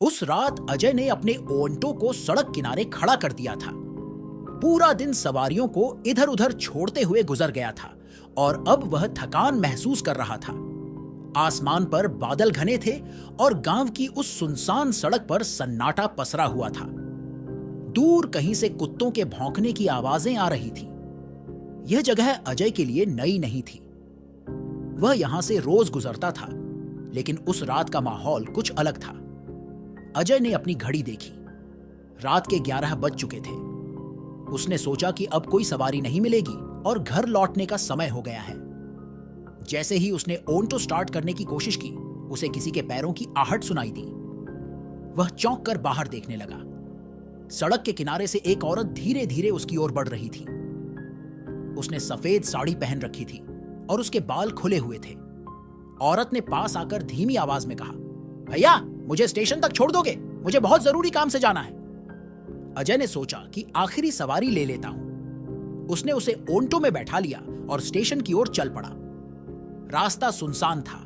उस रात अजय ने अपने ओंटो को सड़क किनारे खड़ा कर दिया था। पूरा दिन सवारियों को इधर उधर छोड़ते हुए गुजर गया था और अब वह थकान महसूस कर रहा था। आसमान पर बादल घने थे और गांव की उस सुनसान सड़क पर सन्नाटा पसरा हुआ था। दूर कहीं से कुत्तों के भौंकने की आवाजें आ रही थीं। यह जगह अजय के लिए नई नहीं थी। वह यहां से रोज गुजरता था, लेकिन उस रात का माहौल कुछ अलग था। अजय ने अपनी घड़ी देखी। रात के 11 बज चुके थे। उसने सोचा कि अब कोई सवारी नहीं मिलेगी और घर लौटने का समय हो गया है। जैसे ही उसने ओंटो स्टार्ट करने की कोशिश की, उसे किसी के पैरों की आहट सुनाई दी। वह चौंक कर बाहर देखने लगा। सड़क के किनारे से एक औरत धीरे धीरे उसकी ओर बढ़ रही थी। उसने सफेद साड़ी पहन रखी थी और उसके बाल खुले हुए थे। औरत ने पास आकर धीमी आवाज में कहा, भैया, मुझे स्टेशन तक छोड़ दोगे? मुझे बहुत जरूरी काम से जाना है। अजय ने सोचा कि आखिरी सवारी ले लेता हूं। उसने उसे ओंटो में बैठा लिया और स्टेशन की ओर चल पड़ा। रास्ता सुनसान था।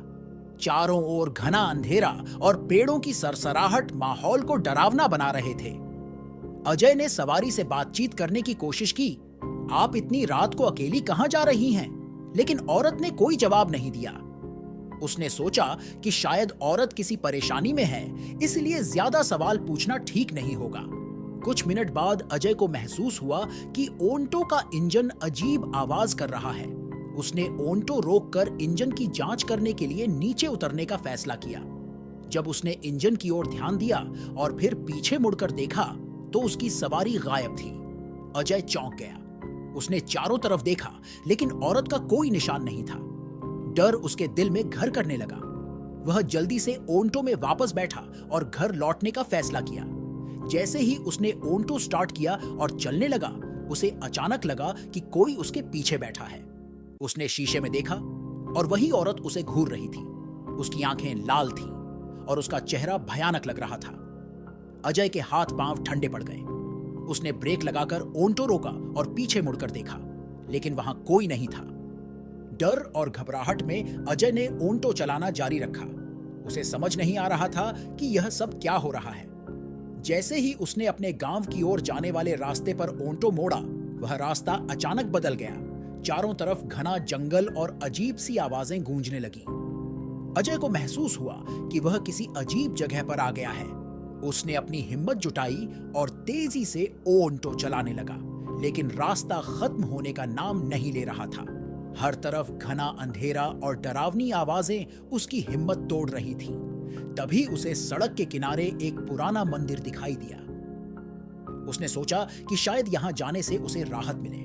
चारों ओर घना अंधेरा और पेड़ों की सरसराहट माहौल को डरावना बना रहे थे। अजय ने सवारी से बातचीत करने की कोशिश की, आप इतनी रात को अकेली कहां जा रही हैं? लेकिन औरत ने कोई जवाब नहीं दिया। उसने सोचा कि शायद औरत किसी परेशानी में है, इसलिए ज्यादा सवाल पूछना ठीक नहीं होगा। कुछ मिनट बाद अजय को महसूस हुआ कि ओंटो का इंजन अजीब आवाज कर रहा है। उसने ओंटो रोककर इंजन की जांच करने के लिए नीचे उतरने का फैसला किया। जब उसने इंजन की ओर ध्यान दिया और फिर पीछे मुड़कर देखा, तो उसकी सवारी गायब थी। अजय चौंक गया। उसने चारों तरफ देखा, लेकिन औरत का कोई निशान नहीं था। डर उसके दिल में घर करने लगा। वह जल्दी से ओंटो में वापस बैठा और घर लौटने का फैसला किया। जैसे ही उसने ओंटो स्टार्ट किया और चलने लगा, उसे अचानक लगा कि कोई उसके पीछे बैठा है। उसने शीशे में देखा और वही औरत उसे घूर रही थी। उसकी आंखें लाल थीं और उसका चेहरा भयानक लग रहा था। अजय के हाथ पांव ठंडे पड़ गए। उसने ब्रेक लगाकर ओंटो रोका और पीछे मुड़कर देखा, लेकिन वहां कोई नहीं था। डर और घबराहट में अजय ने ओंटो चलाना जारी रखा। उसे समझ नहीं आ रहा था कि यह सब क्या हो रहा है। जैसे ही उसने अपने गांव की ओर जाने वाले रास्ते पर ओंटो मोड़ा, वह रास्ता अचानक बदल गया। चारों तरफ घना जंगल और अजीब सी आवाजें गूंजने लगी। अजय को महसूस हुआ कि वह किसी अजीब जगह पर आ गया है। उसने अपनी हिम्मत जुटाई और तेजी से ओंटो चलाने लगा, लेकिन रास्ता खत्म होने का नाम नहीं ले रहा था। हर तरफ घना अंधेरा और डरावनी आवाजें उसकी हिम्मत तोड़ रही थीं। तभी उसे सड़क के किनारे एक पुराना मंदिर दिखाई दिया। उसने सोचा कि शायद यहां जाने से उसे राहत मिले।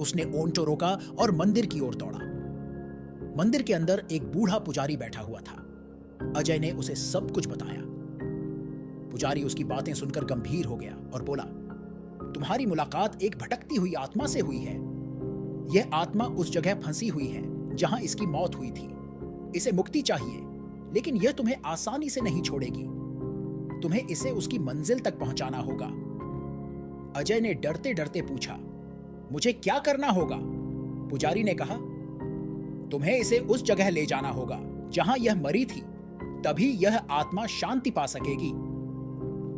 उसने ओंटो रोका और मंदिर की ओर दौड़ा। मंदिर के अंदर एक बूढ़ा पुजारी बैठा हुआ था। अजय ने उसे सब कुछ बताया। पुजारी उसकी बातें सुनकर गंभीर हो गया और बोला, तुम्हारी मुलाकात एक भटकती हुई आत्मा से हुई है। यह आत्मा उस जगह फंसी हुई है जहां इसकी मौत हुई थी। इसे मुक्ति चाहिए, लेकिन यह तुम्हें आसानी से नहीं छोड़ेगी। तुम्हें इसे उसकी मंजिल तक पहुंचाना होगा। अजय ने डरते डरते पूछा, मुझे क्या करना होगा? पुजारी ने कहा, तुम्हें इसे उस जगह ले जाना होगा जहां यह मरी थी, तभी यह आत्मा शांति पा सकेगी।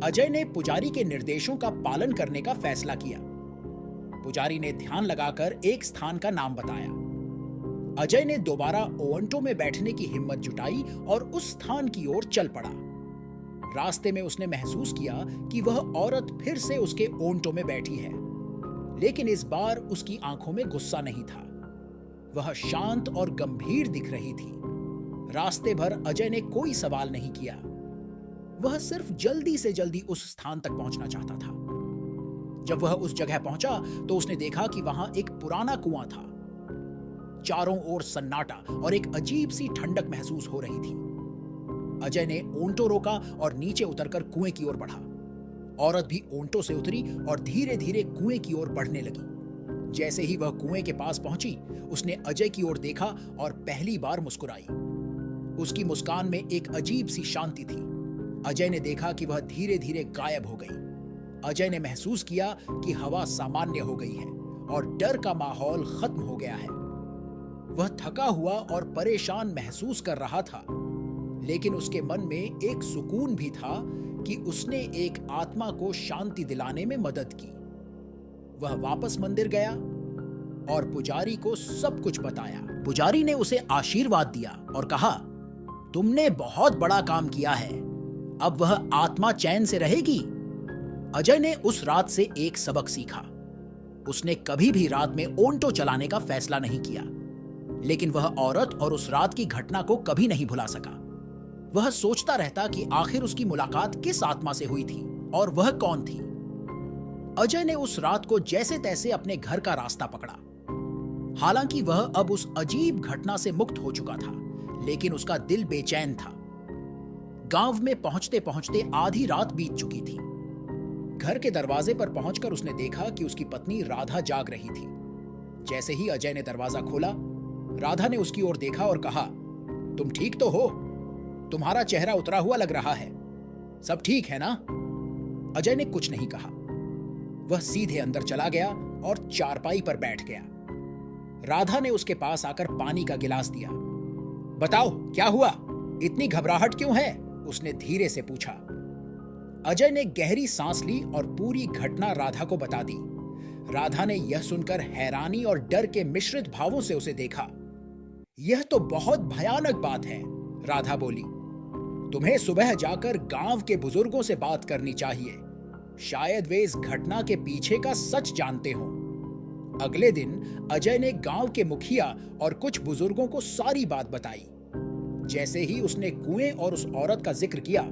अजय ने पुजारी के निर्देशों का पालन करने का फैसला किया। पुजारी ने ध्यान लगाकर एक स्थान का नाम बताया। अजय ने दोबारा ओंटो में बैठने की हिम्मत जुटाई और उस स्थान की ओर चल पड़ा। रास्ते में उसने महसूस किया कि वह औरत फिर से उसके ओंटो में बैठी है, लेकिन इस बार उसकी आंखों में गुस्सा नहीं था। वह शांत और गंभीर दिख रही थी। रास्ते भर अजय ने कोई सवाल नहीं किया। वह सिर्फ जल्दी से जल्दी उस स्थान तक पहुंचना चाहता था। जब वह उस जगह पहुंचा, तो उसने देखा कि वहां एक पुराना कुआं था। चारों ओर सन्नाटा और एक अजीब सी ठंडक महसूस हो रही थी। अजय ने ओंटो रोका और नीचे उतरकर कुएं की ओर बढ़ा। औरत भी ओंटो से उतरी और धीरे धीरे कुएं की ओर बढ़ने लगी। जैसे ही वह कुएं के पास पहुंची, उसने अजय की ओर देखा और पहली बार मुस्कुराई। उसकी मुस्कान में एक अजीब सी शांति थी। अजय ने देखा कि वह धीरे धीरे गायब हो गई। अजय ने महसूस किया कि हवा सामान्य हो गई है और डर का माहौल खत्म हो गया है। वह थका हुआ और परेशान महसूस कर रहा था। लेकिन उसके मन में एक सुकून भी था कि उसने एक आत्मा को शांति दिलाने में मदद की। वह वापस मंदिर गया और पुजारी को सब कुछ बताया। पुजारी ने उसे आशीर्वाद दिया और कहा, तुमने बहुत बड़ा काम किया है, अब वह आत्मा चैन से रहेगी। अजय ने उस रात से एक सबक सीखा। उसने कभी भी रात में ओंटो चलाने का फैसला नहीं किया, लेकिन वह औरत और उस रात की घटना को कभी नहीं भुला सका। वह सोचता रहता कि आखिर उसकी मुलाकात किस आत्मा से हुई थी और वह कौन थी। अजय ने उस रात को जैसे तैसे अपने घर का रास्ता पकड़ा। हालांकि वह अब उस अजीब घटना से मुक्त हो चुका था, लेकिन उसका दिल बेचैन था। गांव में पहुंचते पहुंचते आधी रात बीत चुकी थी। घर के दरवाजे पर पहुंचकर उसने देखा कि उसकी पत्नी राधा जाग रही थी। जैसे ही अजय ने दरवाजा खोला, राधा ने उसकी ओर देखा और कहा, तुम ठीक तो हो? तुम्हारा चेहरा उतरा हुआ लग रहा है, सब ठीक है ना? अजय ने कुछ नहीं कहा। वह सीधे अंदर चला गया और चारपाई पर बैठ गया। राधा ने उसके पास आकर पानी का गिलास दिया। बताओ क्या हुआ, इतनी घबराहट क्यों है? उसने धीरे से पूछा। अजय ने गहरी सांस ली और पूरी घटना राधा को बता दी। राधा ने यह सुनकर हैरानी और डर के मिश्रित भावों से उसे देखा। यह तो बहुत भयानक बात है, राधा बोली। तुम्हें सुबह जाकर गांव के बुजुर्गों से बात करनी चाहिए। शायद वे इस घटना के पीछे का सच जानते हो। अगले दिन अजय ने गांव के मुखिया और कुछ बुजुर्गों को सारी बात बताई। जैसे ही उसने कुएं और उस औरत का जिक्र किया,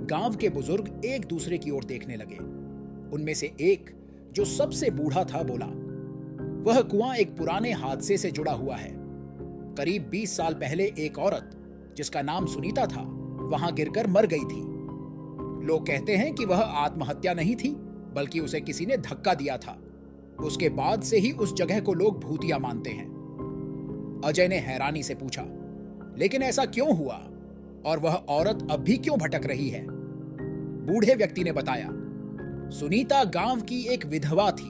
गांव के बुजुर्ग एक दूसरे की ओर देखने लगे। उनमें से एक, जो सबसे बूढ़ा था, बोला, वह कुआं एक पुराने हादसे से जुड़ा हुआ है। करीब 20 साल पहले एक औरत, जिसका नाम सुनीता था, वहां गिरकर मर गई थी। लोग कहते हैं कि वह आत्महत्या नहीं थी, बल्कि उसे किसी ने धक्का दिया था। उसके बाद से ही उस जगह को लोग भूतिया मानते हैं। अजय ने हैरानी से पूछा, लेकिन ऐसा क्यों हुआ और वह औरत अब भी क्यों भटक रही है? बूढ़े व्यक्ति ने बताया, सुनीता गांव की एक विधवा थी।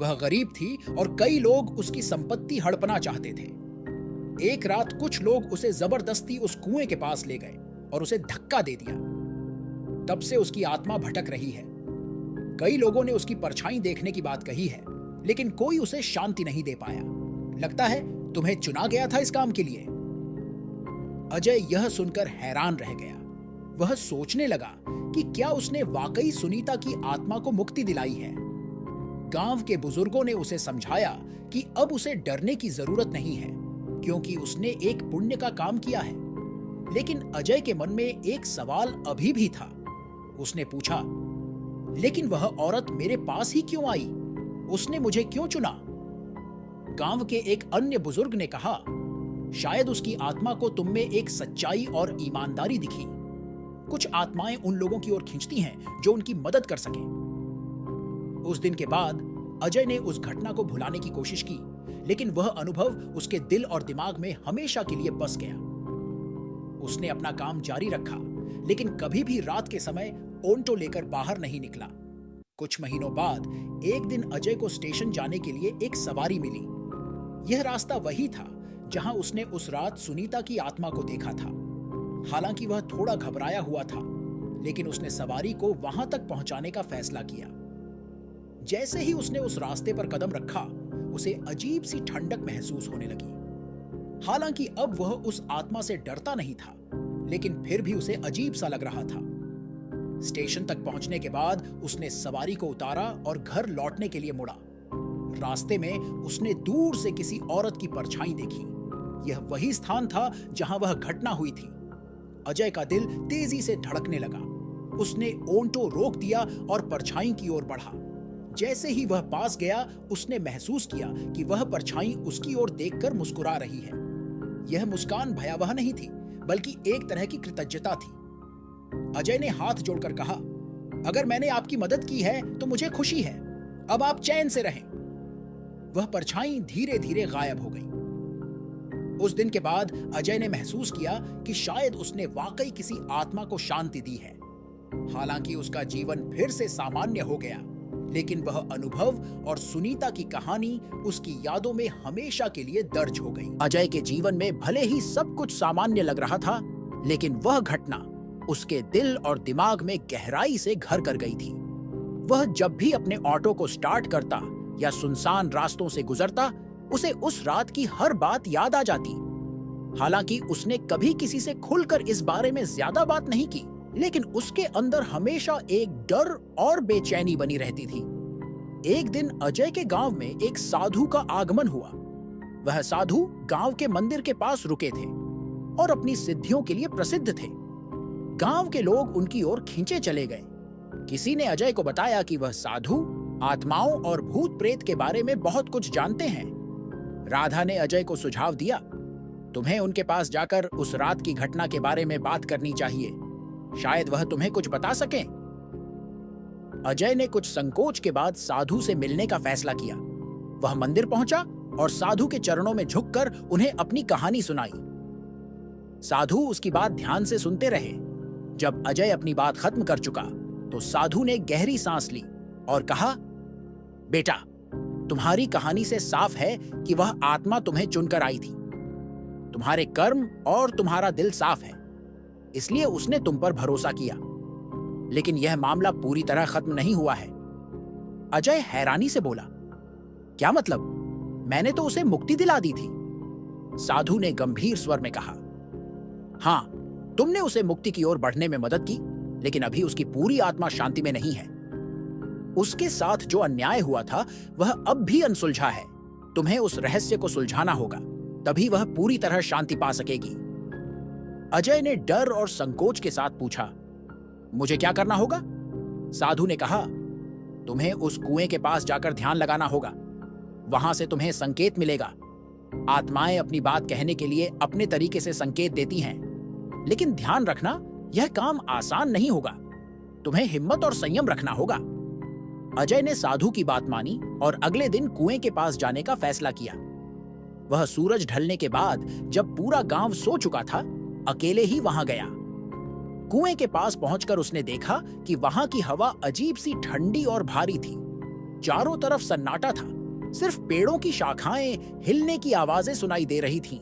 वह गरीब थी और कई लोग उसकी संपत्ति हड़पना चाहते थे। एक रात कुछ लोग उसे जबरदस्ती उस कुएं के पास ले गए और उसे धक्का दे दिया। तब से उसकी आत्मा भटक रही है। कई लोगों ने उसकी परछाई देखने की बात कही है, लेकिन कोई उसे शांति नहीं दे पाया। लगता है तुम्हें चुना गया था इस काम के लिए। अजय यह सुनकर हैरान रह गया। वह सोचने लगा कि क्या उसने वाकई सुनीता की आत्मा को मुक्ति दिलाई है। गांव के बुजुर्गों ने उसे समझाया कि अब उसे डरने की जरूरत नहीं है, क्योंकि उसने एक पुण्य का काम किया है। लेकिन अजय के मन में एक सवाल अभी भी था। उसने पूछा, लेकिन वह औरत मेरे पास ही क्यों आई? उसने मुझे क्यों चुना? गांव के एक अन्य बुजुर्ग ने कहा, शायद उसकी आत्मा को तुम में एक सच्चाई और ईमानदारी दिखी। कुछ आत्माएं उन लोगों की ओर खींचती हैं जो उनकी मदद कर सकें। उस दिन के बाद अजय ने उस घटना को भुलाने की कोशिश की, लेकिन वह अनुभव उसके दिल और दिमाग में हमेशा के लिए बस गया। उसने अपना काम जारी रखा, लेकिन कभी भी रात के समय ओंटो लेकर बाहर नहीं निकला। कुछ महीनों बाद एक दिन अजय को स्टेशन जाने के लिए एक सवारी मिली। यह रास्ता वही था जहां उसने उस रात सुनीता की आत्मा को देखा था। हालांकि वह थोड़ा घबराया हुआ था, लेकिन उसने सवारी को वहां तक पहुंचाने का फैसला किया। जैसे ही उसने उस रास्ते पर कदम रखा, उसे अजीब सी ठंडक महसूस होने लगी। हालांकि अब वह उस आत्मा से डरता नहीं था, लेकिन फिर भी उसे अजीब सा लग रहा था। स्टेशन तक पहुंचने के बाद उसने सवारी को उतारा और घर लौटने के लिए मुड़ा। रास्ते में उसने दूर से किसी औरत की परछाई देखी। यह वही स्थान था जहां वह घटना हुई थी। अजय का दिल तेजी से धड़कने लगा। उसने ओंटो रोक दिया और परछाई की ओर बढ़ा। जैसे ही वह पास गया, उसने महसूस किया कि वह परछाई उसकी ओर देखकर मुस्कुरा रही है। यह मुस्कान भयावह नहीं थी, बल्कि एक तरह की कृतज्ञता थी। अजय ने हाथ जोड़कर कहा, अगर मैंने आपकी मदद की है तो मुझे खुशी है। अब आप चैन से रहें। वह परछाई धीरे धीरे गायब हो गई। उस दिन के बाद अजय ने महसूस किया कि शायद उसने वाकई किसी आत्मा को शांति दी है। हालांकि उसका जीवन फिर से सामान्य हो गया, लेकिन वह अनुभव और सुनीता की कहानी उसकी यादों में हमेशा के लिए दर्ज हो गई। अजय के जीवन में भले ही सब कुछ सामान्य लग रहा था, लेकिन वह घटना उसके दिल और दिमाग में गहराई से घर कर गई थी। वह जब भी अपने ऑटो को स्टार्ट करता या सुनसान रास्तों से गुजरता, उसे उस रात की हर बात याद आ जाती। हालांकि उसने कभी किसी से खुलकर इस बारे में ज्यादा बात नहीं की, लेकिन उसके अंदर हमेशा एक डर और बेचैनी बनी रहती थी। एक दिन अजय के गांव में एक साधु का आगमन हुआ। वह साधु गांव के मंदिर के पास रुके थे और अपनी सिद्धियों के लिए प्रसिद्ध थे। गांव के लोग उनकी ओर खींचे चले गए। किसी ने अजय को बताया कि वह साधु आत्माओं और भूत प्रेत के बारे में बहुत कुछ जानते हैं। राधा ने अजय को सुझाव दिया, तुम्हें उनके पास जाकर उस रात की घटना के बारे में बात करनी चाहिए, शायद वह तुम्हें कुछ बता सकें। अजय ने कुछ संकोच के बाद साधु से मिलने का फैसला किया। वह मंदिर पहुंचा और साधु के चरणों में झुककर उन्हें अपनी कहानी सुनाई। साधु उसकी बात ध्यान से सुनते रहे। जब अजय अपनी बात खत्म कर चुका तो साधु ने गहरी सांस ली और कहा, बेटा, तुम्हारी कहानी से साफ है कि वह आत्मा तुम्हें चुनकर आई थी। तुम्हारे कर्म और तुम्हारा दिल साफ है, इसलिए उसने तुम पर भरोसा किया। लेकिन यह मामला पूरी तरह खत्म नहीं हुआ है। अजय हैरानी से बोला, क्या मतलब? मैंने तो उसे मुक्ति दिला दी थी। साधु ने गंभीर स्वर में कहा, हां, तुमने उसे मुक्ति की ओर बढ़ने में मदद की, लेकिन अभी उसकी पूरी आत्मा शांति में नहीं है। उसके साथ जो अन्याय हुआ था वह अब भी अनसुलझा है। तुम्हें उस रहस्य को सुलझाना होगा, तभी वह पूरी तरह शांति पा सकेगी। अजय ने डर और संकोच के साथ पूछा, मुझे क्या करना होगा? साधु ने कहा, तुम्हें उस कुएं के पास जाकर ध्यान लगाना होगा। वहां से तुम्हें संकेत मिलेगा। आत्माएं अपनी बात कहने के लिए अपने तरीके से संकेत देती हैं, लेकिन ध्यान रखना, यह काम आसान नहीं होगा। तुम्हें हिम्मत और संयम रखना होगा। अजय ने साधु की बात मानी और अगले दिन कुएं के पास जाने का फैसला किया। वह सूरज ढलने के बाद, जब पूरा गांव सो चुका था, अकेले ही वहां गया। कुएं के पास पहुंचकर उसने देखा कि वहां की हवा अजीब सी ठंडी और भारी थी। चारों तरफ सन्नाटा था, सिर्फ पेड़ों की शाखाएं हिलने की आवाजें सुनाई दे रही थीं।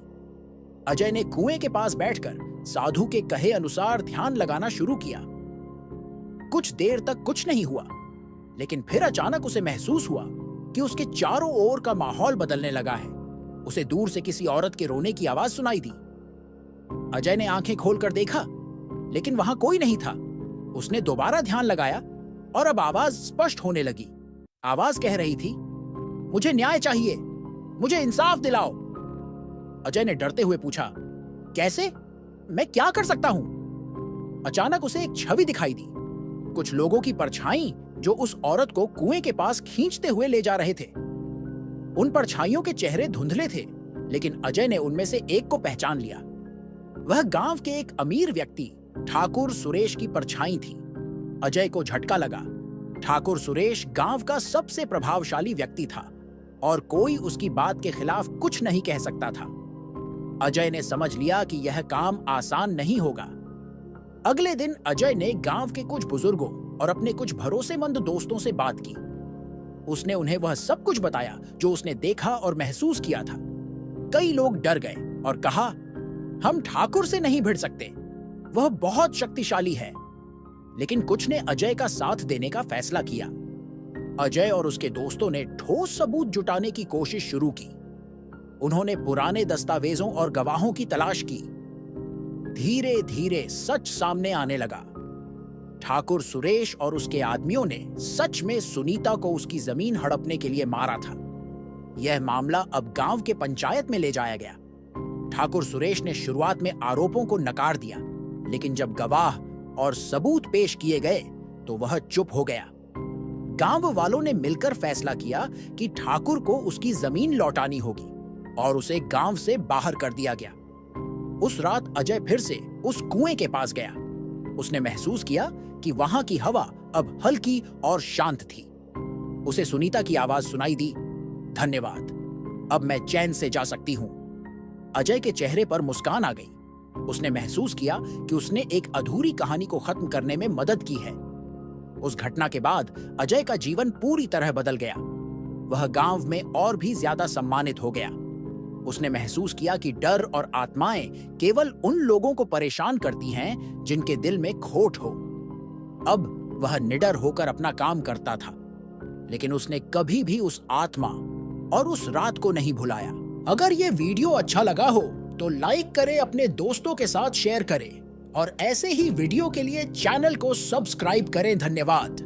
अजय ने कुएं के पास बैठकर साधु के कहे अनुसार ध्यान लगाना शुरू किया। कुछ देर तक कुछ नहीं हुआ, लेकिन फिर अचानक उसे महसूस हुआ कि उसके चारों ओर का माहौल बदलने लगा है। उसे दूर से किसी औरत के रोने की आवाज सुनाई दी। अजय ने आंखें खोलकर देखा, लेकिन वहां कोई नहीं था। उसने दोबारा ध्यान लगाया और अब आवाज स्पष्ट होने लगी। आवाज कह रही थी, मुझे न्याय चाहिए, मुझे इंसाफ दिलाओ। अजय ने डरते हुए पूछा, कैसे? मैं क्या कर सकता हूं? अचानक उसे एक छवि दिखाई दी। कुछ लोगों की परछाई जो उस औरत को कुएं के पास खींचते हुए ले जा रहे थे। उन परछाइयों के चेहरे धुंधले थे, लेकिन अजय ने उनमें से एक को पहचान लिया। वह गांव के एक अमीर व्यक्ति ठाकुर सुरेश की परछाई थी। अजय को झटका लगा। ठाकुर सुरेश गांव का सबसे प्रभावशाली व्यक्ति था और कोई उसकी बात के खिलाफ कुछ नहीं कह सकता था। अजय ने समझ लिया कि यह काम आसान नहीं होगा। अगले दिन अजय ने गांव के कुछ बुजुर्गों और अपने कुछ भरोसेमंद दोस्तों से बात की। उसने उन्हें वह सब कुछ बताया जो उसने देखा और महसूस किया था। कई लोग डर गए और कहा, हम ठाकुर से नहीं भिड़ सकते, वह बहुत शक्तिशाली है। लेकिन कुछ ने अजय का साथ देने का फैसला किया। अजय और उसके दोस्तों ने ठोस सबूत जुटाने की कोशिश शुरू की। उन्होंने पुराने दस्तावेजों और गवाहों की तलाश की। धीरे धीरे सच सामने आने लगा। ठाकुर सुरेश और उसके आदमियों ने सच में सुनीता को उसकी जमीन हड़पने के लिए मारा था। यह मामला अब गांव के पंचायत में ले जाया गया। ठाकुर सुरेश ने शुरुआत में आरोपों को नकार दिया, लेकिन जब गवाह और सबूत पेश किए गए तो वह चुप हो गया। गांव वालों ने मिलकर फैसला किया कि ठाकुर को उसकी जमीन लौटानी होगी और उसे गांव से बाहर कर दिया गया। उस रात अजय फिर से उस कुएं के पास गया। उसने महसूस किया कि वहां की हवा अब हल्की और शांत थी। उसे सुनीता की आवाज सुनाई दी, धन्यवाद, अब मैं चैन से जा सकती हूं। अजय के चेहरे पर मुस्कान आ गई। उसने महसूस किया कि उसने एक अधूरी कहानी को खत्म करने में मदद की है। उस घटना के बाद अजय का जीवन पूरी तरह बदल गया। वह गांव में और भी ज्यादा सम्मानित हो गया। उसने महसूस किया कि डर और आत्माएं केवल उन लोगों को परेशान करती हैं जिनके दिल में खोट हो। अब वह निडर होकर अपना काम करता था, लेकिन उसने कभी भी उस आत्मा और उस रात को नहीं भुलाया। अगर ये वीडियो अच्छा लगा हो तो लाइक करें, अपने दोस्तों के साथ शेयर करें और ऐसे ही वीडियो के लिए चैनल को सब्सक्राइब करें। धन्यवाद।